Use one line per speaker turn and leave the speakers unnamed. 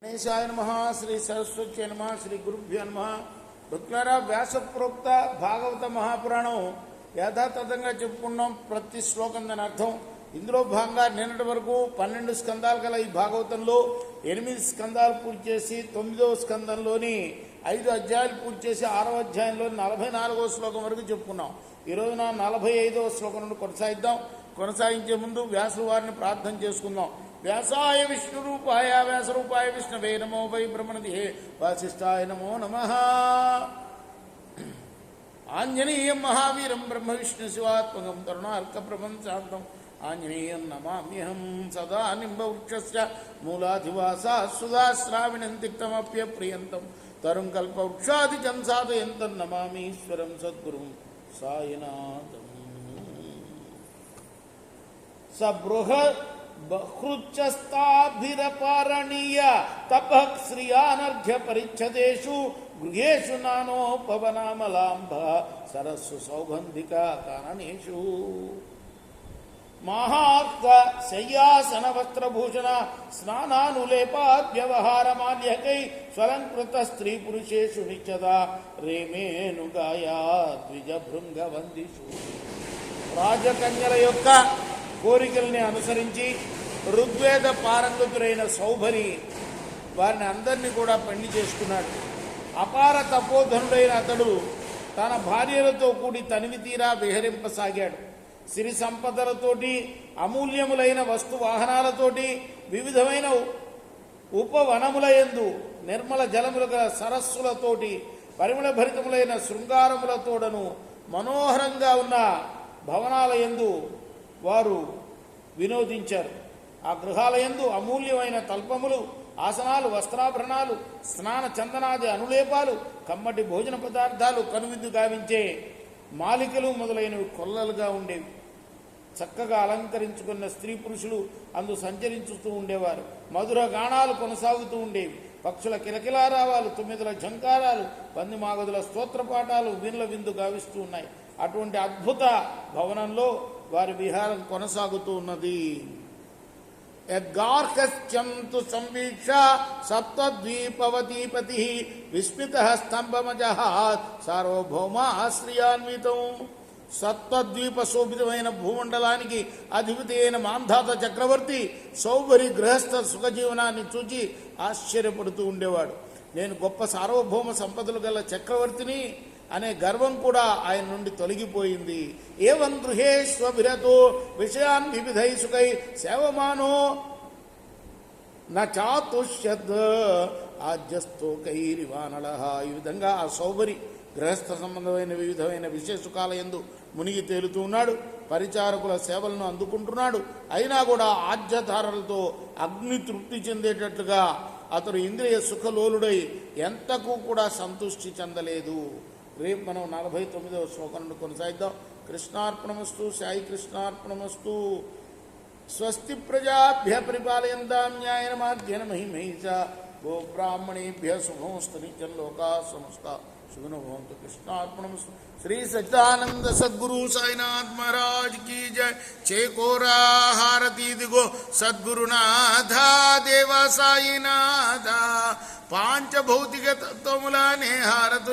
गणेशाय नमः। श्री सरस्वती नमः। श्री गुरुभ्यो नमः। భక్తులారా, వ్యాసప్రోక్త భాగవత మహాపురాణం యథాతథంగా చెప్పుకున్నాం. ప్రతి శ్లోకం దాని అర్థం. ఇందులో భాగంగా నిన్నటి వరకు 12 స్కందాలు గల ఈ భాగవతంలో 8 స్కందాలు పూర్తి చేసి 9వ స్కందంలోని 5 అధ్యాయాలు పూర్తి చేసి 6వ అధ్యాయంలోని 44వ శ్లోకం వరకు చెప్పుకున్నాం. ఈరోజున 45వ శ్లోకం నుండి కొనసాగిద్దాం. కొనసాగించే ముందు వ్యాసుల వారిని ప్రార్థన చేసుకుందాం. व्यासाय विष्णुरूपाय व्यासरूपाय विष्णवे नमो वै ब्रह्मणिधे वासिष्ठाय नमो नमः। आंजनेयं महावीरं ब्रह्म विष्णु शिवात्मकं करुणार्कप्रभं शान्तं आंजनेयं नमाम्यहं सदा निम्बवृक्षस्य मूलाधिवासाः सुधाश्राविणं तिक्तमप्यप्रियन्तं तरुं कल्पवृक्षादिकं साधयन्तं नमामि ईश्वरं सद्गुरुं सायिनाथम्। सबृह बहृच्चस्ताभिरपारणीय तपः श्रियानर्घ्य परिच्छदेषु गृहेषु नानोपवनामलाम्भ सरस्सु सौगन्धिका काननेषु माहार्क शय्यासन वस्त्रभूषण स्नानानुलेपाद्यवहारमाल्यकै स्वलंकृत स्त्री पुरुषेषु नित्यदा रेमेनुगाया द्विजभृंगवन्दिषु। రాజకన్యల యొక్క కోరికల్ని అనుసరించి ఋగ్వేద పారంగతులైన సౌభరి వారిని అందరినీ కూడా పెళ్లి చేసుకున్నాడు. అపార తపోధనుడైన అతడు తన భార్యలతో కూడి తనివి తీరా విహరింపసాగాడు. సిరి సంపదలతోటి, అమూల్యములైన వస్తు వాహనాలతోటి, వివిధమైన ఉపవనములయందు నిర్మల జలముల గల సరస్సులతోటి, పరిమళ భరితములైన శృంగారములతోడను మనోహరంగా ఉన్న భవనాలయందు వారు వినోదించారు. ఆ గృహాలయందు అమూల్యమైన తల్పములు, ఆసనాలు, వస్త్రాభరణాలు, స్నాన చందనాది అనులేపాలు, కమ్మటి భోజన పదార్థాలు, కనువిందు గావించే మాలికలు మొదలైనవి కొల్లలుగా ఉండేవి. చక్కగా అలంకరించుకున్న స్త్రీ పురుషులు అందు సంచరించుతూ ఉండేవారు. మధుర గానాలు కొనసాగుతూ ఉండేవి. పక్షుల కిలకిలారావాలు, తుమ్మిదల ఝంకారాలు, పందిమాగదుల స్తోత్రపాఠాలు వీణుల విందు గావిస్తూ ఉన్నాయి. అటువంటి అద్భుత భవనంలో వారి విహారం కొనసాగుతూ ఉన్నది. యద్గార్హస్యంతు సంవీక్ష సప్తద్వీపవతీపతి విస్మిత స్తంభమజః సార్వభౌమాశ్రియాన్వితం. సప్తద్వీప శోభితమైన భూమండలానికి అధిపతి అయిన మాంధాత చక్రవర్తి సౌభరి గృహస్థ సుఖజీవనాన్ని చూచి ఆశ్చర్యపడుతూ ఉండేవాడు. నేను గొప్ప సార్వభౌమ సంపదలు గల చక్రవర్తిని అనే గర్వం కూడా ఆయన నుండి తొలగిపోయింది. ఏవం గృహేష్వభిరతో విషయాన్ వివిధై సుఖై సేవమానో నాతుష్యద్ ఆజ్యస్తోకైరివానళ. ఈ విధంగా ఆ సౌభరి గృహస్థ సంబంధమైన వివిధమైన విషయ సుఖాల యందు మునిగి తేలుతూ ఉన్నాడు. పరిచారకుల సేవలను అందుకుంటున్నాడు. అయినా కూడా ఆజ్యధారలతో అగ్ని తృప్తి చెందేటట్లుగా అతడు ఇంద్రియ సుఖలోలుడై ఎంతకు కూడా సంతృష్టి చెందలేదు. రేపు మనం 49వ శ్లోకం నుండి కొనసాగిద్దాం. కృష్ణార్పణమస్తు. సాయి కృష్ణార్పణమస్తు. స్వస్తి ప్రజాభ్య పరిపాలయంతాం న్యాయేన మార్గేణ మహిమహి చ గోబ్రాహ్మణేభ్య శుభమస్తు. నిత్యం లోకా సమస్తా సుఖినో భవంతు. కృష్ణార్పణమస్తు. శ్రీ సచ్చిదానంద సద్గురు సాయినాథ్ మహారాజ్ की जय। చేకోరా హారతి దిగో సద్గురునాథ దేవ సాయినాథ. పాంచభౌతిక తత్వములనే హారతు